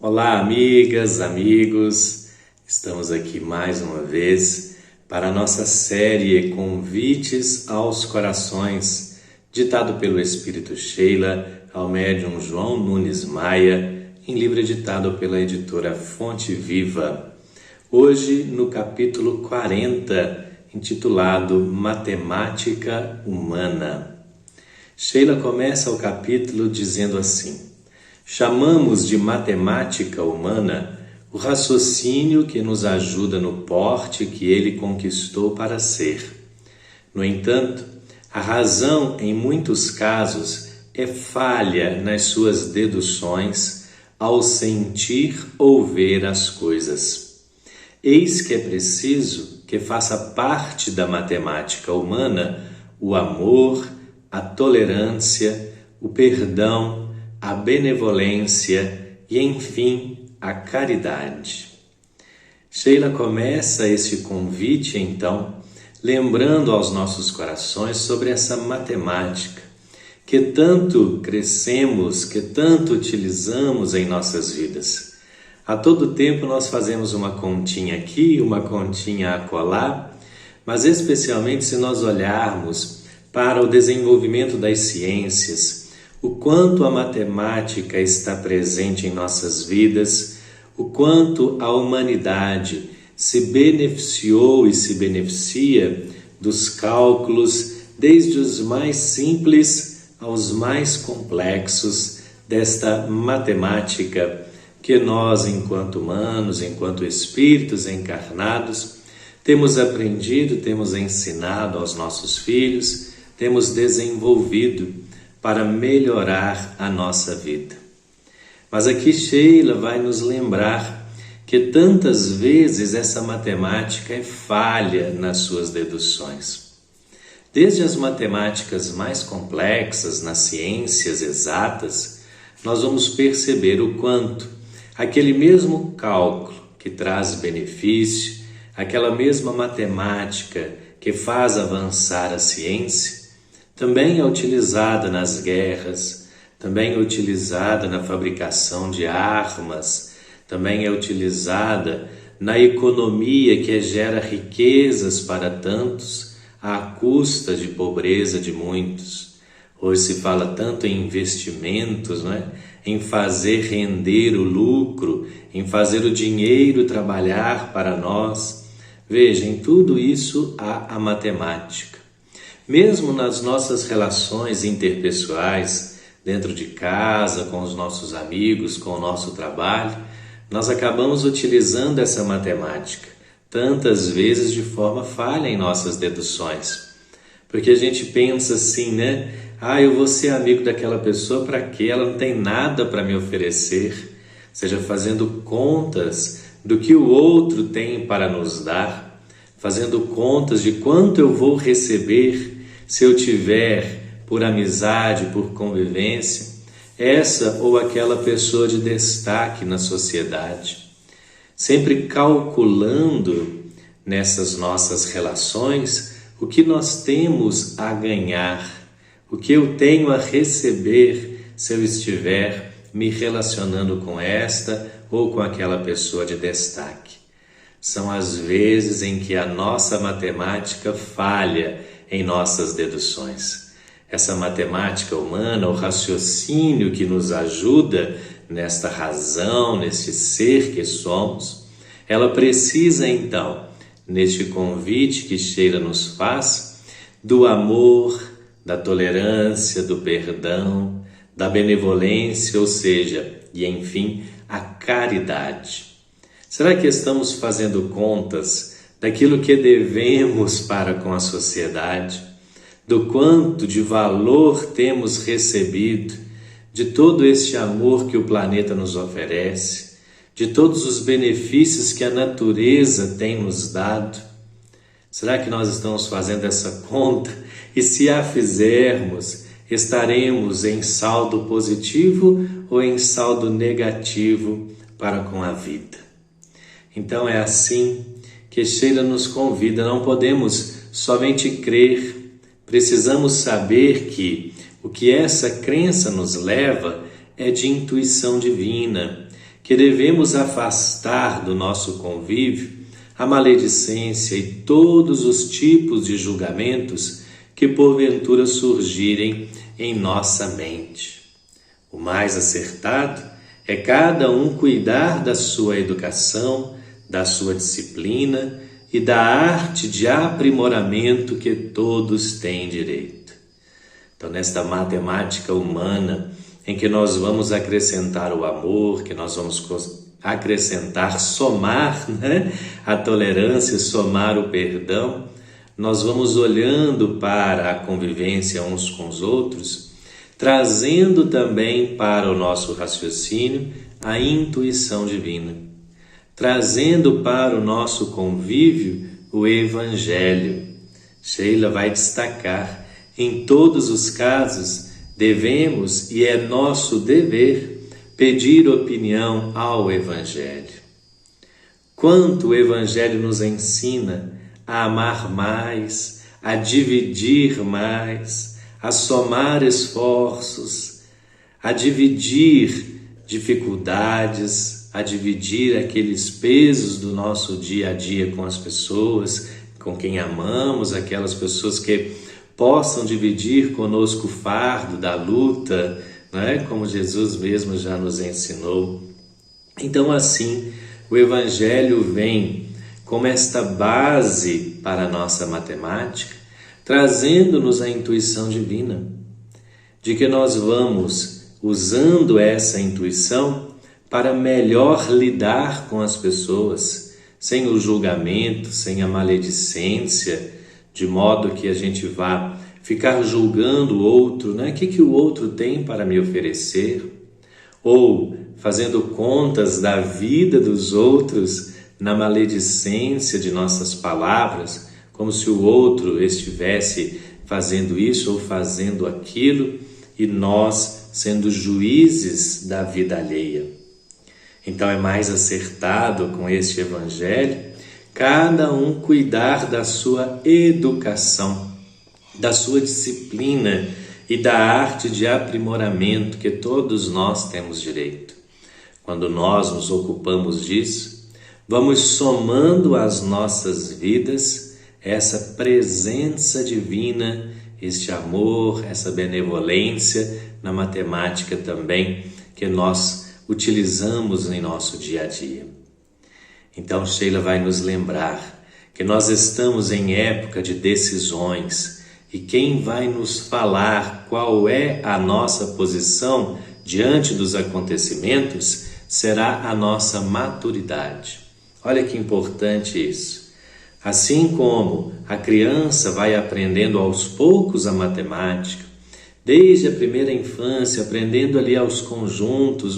Olá, amigas, amigos, estamos aqui mais uma vez para a nossa série Convites aos Corações, ditado pelo Espírito Sheila ao médium João Nunes Maia, em livro editado pela editora Fonte Viva. Hoje, no capítulo 40, intitulado Matemática Humana. Sheila começa o capítulo dizendo assim: chamamos de matemática humana o raciocínio que nos ajuda no porte que ele conquistou para ser. No entanto, a razão, em muitos casos, é falha nas suas deduções ao sentir ou ver as coisas. Eis que é preciso que faça parte da matemática humana o amor, a tolerância, o perdão, a benevolência e, enfim, a caridade. Sheila começa esse convite, então, lembrando aos nossos corações sobre essa matemática que tanto crescemos, que tanto utilizamos em nossas vidas. A todo tempo nós fazemos uma continha aqui, uma continha acolá, mas especialmente se nós olharmos para o desenvolvimento das ciências, o quanto a matemática está presente em nossas vidas, o quanto a humanidade se beneficiou e se beneficia dos cálculos, desde os mais simples aos mais complexos desta matemática que nós, enquanto humanos, enquanto espíritos encarnados, temos aprendido, temos ensinado aos nossos filhos, temos desenvolvido para melhorar a nossa vida. Mas aqui Sheila vai nos lembrar que tantas vezes essa matemática é falha nas suas deduções. Desde as matemáticas mais complexas, nas ciências exatas, nós vamos perceber o quanto aquele mesmo cálculo que traz benefício, aquela mesma matemática que faz avançar a ciência, também é utilizada nas guerras, também é utilizada na fabricação de armas, também é utilizada na economia que gera riquezas para tantos, à custa de pobreza de muitos. Hoje se fala tanto em investimentos, não é? Em fazer render o lucro, em fazer o dinheiro trabalhar para nós. Veja, em tudo isso há a matemática. Mesmo nas nossas relações interpessoais, dentro de casa, com os nossos amigos, com o nosso trabalho, nós acabamos utilizando essa matemática, tantas vezes de forma falha em nossas deduções. Porque a gente pensa assim, né? Eu vou ser amigo daquela pessoa para quê? Ela não tem nada para me oferecer. Seja, fazendo contas do que o outro tem para nos dar, fazendo contas de quanto eu vou receber se eu tiver, por amizade, por convivência, essa ou aquela pessoa de destaque na sociedade. Sempre calculando nessas nossas relações o que nós temos a ganhar, o que eu tenho a receber se eu estiver me relacionando com esta ou com aquela pessoa de destaque. São as vezes em que a nossa matemática falha em nossas deduções. Essa matemática humana, o raciocínio que nos ajuda nesta razão, neste ser que somos, ela precisa então, neste convite que Sheila nos faz, do amor, da tolerância, do perdão, da benevolência, ou seja, e enfim, a caridade. Será que estamos fazendo contas daquilo que devemos para com a sociedade, do quanto de valor temos recebido, de todo este amor que o planeta nos oferece, de todos os benefícios que a natureza tem nos dado? Será que nós estamos fazendo essa conta? E se a fizermos, estaremos em saldo positivo ou em saldo negativo para com a vida? Então é assim que Sheila nos convida, não podemos somente crer, precisamos saber que o que essa crença nos leva é de intuição divina, que devemos afastar do nosso convívio a maledicência e todos os tipos de julgamentos que porventura surgirem em nossa mente. O mais acertado é cada um cuidar da sua educação, da sua disciplina e da arte de aprimoramento que todos têm direito. Então, nesta matemática humana, em que nós vamos acrescentar o amor, que nós vamos acrescentar, somar, a tolerância, somar o perdão, nós vamos olhando para a convivência uns com os outros, trazendo também para o nosso raciocínio a intuição divina, trazendo para o nosso convívio o Evangelho. Sheila vai destacar, em todos os casos, devemos e é nosso dever pedir opinião ao Evangelho. Quanto o Evangelho nos ensina a amar mais, a dividir mais, a somar esforços, a dividir dificuldades, a dividir aqueles pesos do nosso dia a dia com as pessoas, com quem amamos, aquelas pessoas que possam dividir conosco o fardo da luta, como Jesus mesmo já nos ensinou. Então, assim, o Evangelho vem como esta base para a nossa matemática, trazendo-nos a intuição divina, de que nós vamos usando essa intuição para melhor lidar com as pessoas, sem o julgamento, sem a maledicência, de modo que a gente vá ficar julgando o outro, O que o outro tem para me oferecer? Ou fazendo contas da vida dos outros na maledicência de nossas palavras, como se o outro estivesse fazendo isso ou fazendo aquilo e nós sendo juízes da vida alheia. Então é mais acertado com este Evangelho cada um cuidar da sua educação, da sua disciplina e da arte de aprimoramento que todos nós temos direito. Quando nós nos ocupamos disso, vamos somando às nossas vidas essa presença divina, este amor, essa benevolência na matemática também que nós utilizamos em nosso dia a dia. Então, Sheila vai nos lembrar que nós estamos em época de decisões e quem vai nos falar qual é a nossa posição diante dos acontecimentos será a nossa maturidade. Olha que importante isso. Assim como a criança vai aprendendo aos poucos a matemática, desde a primeira infância, aprendendo ali aos conjuntos,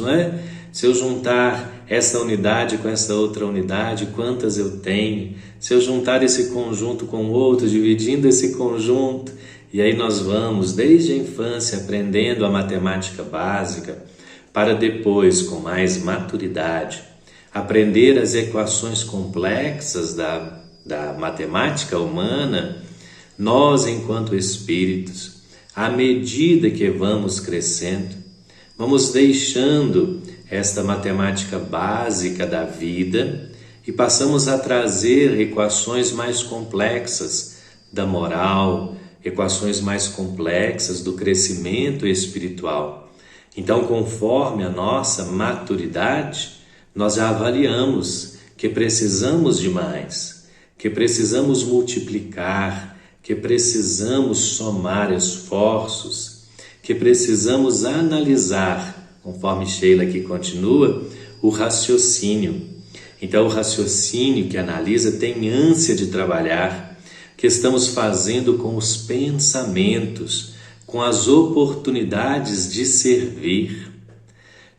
Se eu juntar essa unidade com essa outra unidade, quantas eu tenho? Se eu juntar esse conjunto com outro, dividindo esse conjunto, e aí nós vamos, desde a infância, aprendendo a matemática básica, para depois, com mais maturidade, aprender as equações complexas da matemática humana. Nós, enquanto espíritos, à medida que vamos crescendo, vamos deixando esta matemática básica da vida e passamos a trazer equações mais complexas da moral, equações mais complexas do crescimento espiritual. Então, conforme a nossa maturidade, nós já avaliamos que precisamos de mais, que precisamos multiplicar, que precisamos somar esforços, que precisamos analisar, conforme Sheila aqui continua, o raciocínio. Então, o raciocínio que analisa tem ânsia de trabalhar, que estamos fazendo com os pensamentos, com as oportunidades de servir.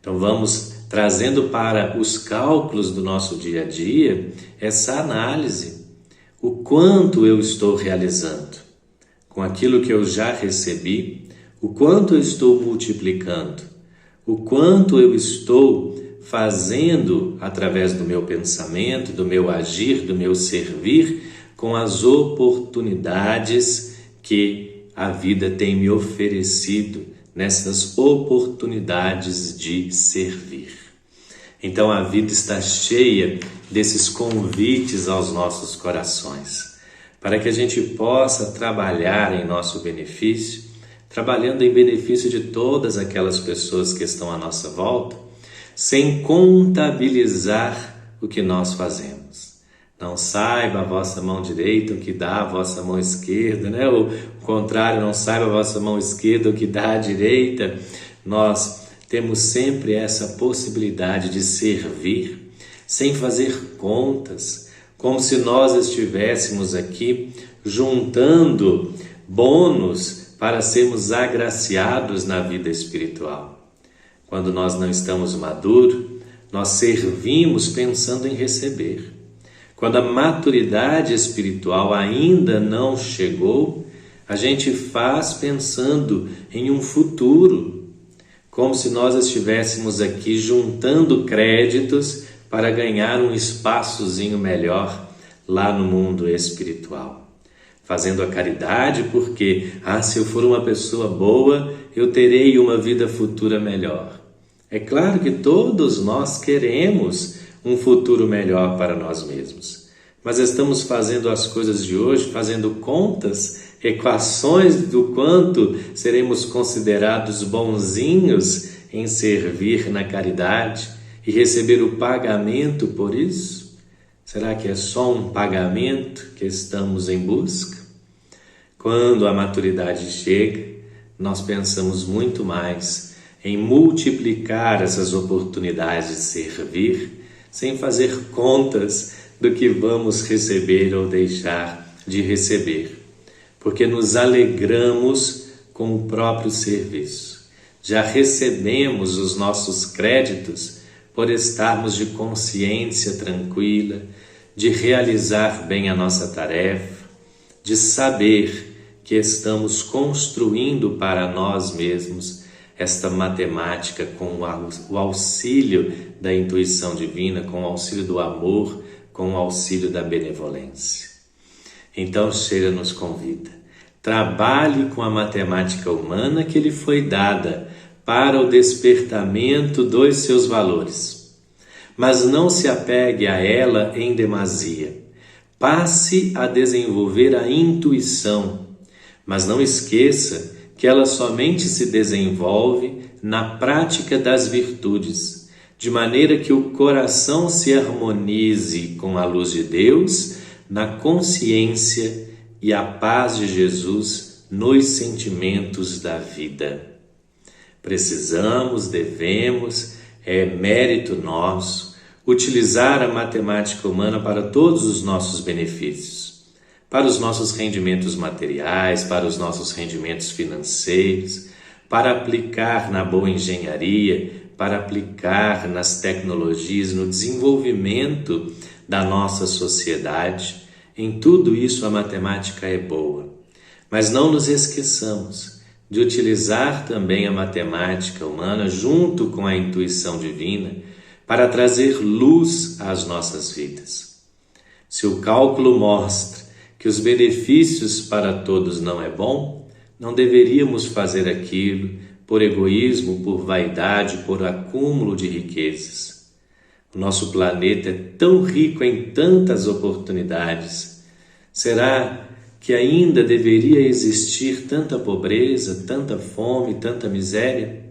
Então, vamos trazendo para os cálculos do nosso dia a dia essa análise. O quanto eu estou realizando com aquilo que eu já recebi, o quanto eu estou multiplicando, o quanto eu estou fazendo através do meu pensamento, do meu agir, do meu servir, com as oportunidades que a vida tem me oferecido, nessas oportunidades de servir. Então a vida está cheia desses convites aos nossos corações, para que a gente possa trabalhar em nosso benefício, trabalhando em benefício de todas aquelas pessoas que estão à nossa volta, sem contabilizar o que nós fazemos. Não saiba a vossa mão direita o que dá a vossa mão esquerda, né? Ou o contrário, não saiba a vossa mão esquerda o que dá a direita. Nós temos sempre essa possibilidade de servir sem fazer contas, como se nós estivéssemos aqui juntando bônus para sermos agraciados na vida espiritual. Quando nós não estamos maduros, nós servimos pensando em receber. Quando a maturidade espiritual ainda não chegou, a gente faz pensando em um futuro, como se nós estivéssemos aqui juntando créditos para ganhar um espaçozinho melhor lá no mundo espiritual. Fazendo a caridade porque, se eu for uma pessoa boa, eu terei uma vida futura melhor. É claro que todos nós queremos um futuro melhor para nós mesmos. Mas estamos fazendo as coisas de hoje, fazendo contas, equações do quanto seremos considerados bonzinhos em servir na caridade e receber o pagamento por isso? Será que é só um pagamento que estamos em busca? Quando a maturidade chega, nós pensamos muito mais em multiplicar essas oportunidades de servir, sem fazer contas do que vamos receber ou deixar de receber, porque nos alegramos com o próprio serviço. Já recebemos os nossos créditos por estarmos de consciência tranquila, de realizar bem a nossa tarefa, de saber que estamos construindo para nós mesmos esta matemática com o auxílio da intuição divina, com o auxílio do amor, com o auxílio da benevolência. Então Sheila nos convida, trabalhe com a matemática humana que lhe foi dada para o despertamento dos seus valores, mas não se apegue a ela em demasia. Passe a desenvolver a intuição, mas não esqueça que ela somente se desenvolve na prática das virtudes, de maneira que o coração se harmonize com a luz de Deus, na consciência e a paz de Jesus nos sentimentos da vida. Precisamos, devemos, é mérito nosso, utilizar a matemática humana para todos os nossos benefícios, para os nossos rendimentos materiais, para os nossos rendimentos financeiros, para aplicar na boa engenharia, para aplicar nas tecnologias, no desenvolvimento da nossa sociedade. Em tudo isso a matemática é boa. Mas não nos esqueçamos de utilizar também a matemática humana junto com a intuição divina para trazer luz às nossas vidas. Se o cálculo mostra que os benefícios para todos não é bom, não deveríamos fazer aquilo por egoísmo, por vaidade, por acúmulo de riquezas. O nosso planeta é tão rico em tantas oportunidades. Será que ainda deveria existir tanta pobreza, tanta fome, tanta miséria?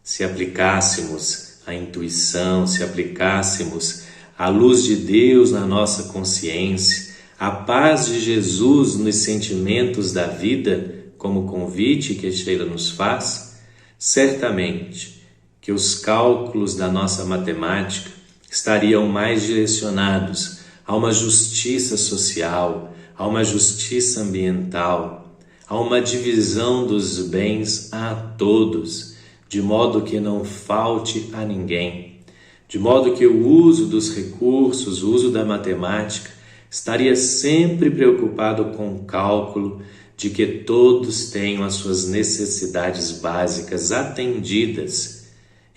Se aplicássemos a intuição, se aplicássemos a luz de Deus na nossa consciência, a paz de Jesus nos sentimentos da vida, como convite que Sheila nos faz, certamente que os cálculos da nossa matemática estariam mais direcionados a uma justiça social, a uma justiça ambiental, a uma divisão dos bens a todos, de modo que não falte a ninguém, de modo que o uso dos recursos, o uso da matemática, estaria sempre preocupado com o cálculo de que todos tenham as suas necessidades básicas atendidas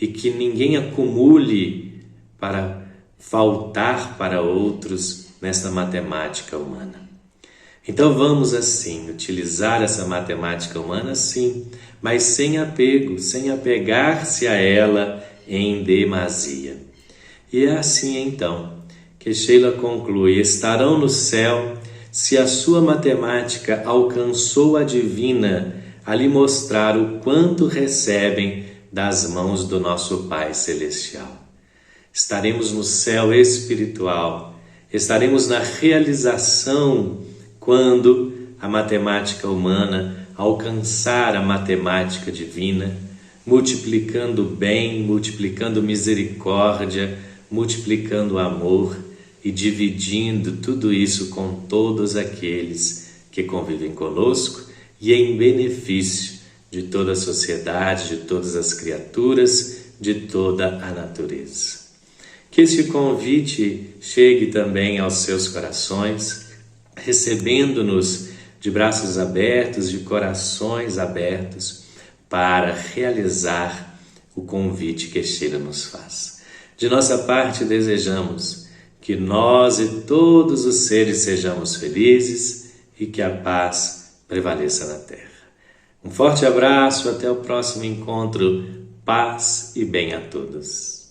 e que ninguém acumule para faltar para outros nesta matemática humana. Então vamos assim, utilizar essa matemática humana sim, mas sem apego, sem apegar-se a ela em demasia. E é assim então que Sheila conclui: estarão no céu se a sua matemática alcançou a divina a lhe mostrar o quanto recebem das mãos do nosso Pai Celestial. Estaremos no céu espiritual, estaremos na realização quando a matemática humana alcançar a matemática divina, multiplicando bem, multiplicando misericórdia, multiplicando amor e dividindo tudo isso com todos aqueles que convivem conosco e em benefício de toda a sociedade, de todas as criaturas, de toda a natureza. Que este convite chegue também aos seus corações, recebendo-nos de braços abertos, de corações abertos, para realizar o convite que Sheila nos faz. De nossa parte, desejamos que nós e todos os seres sejamos felizes e que a paz prevaleça na Terra. Um forte abraço, até o próximo encontro. Paz e bem a todos.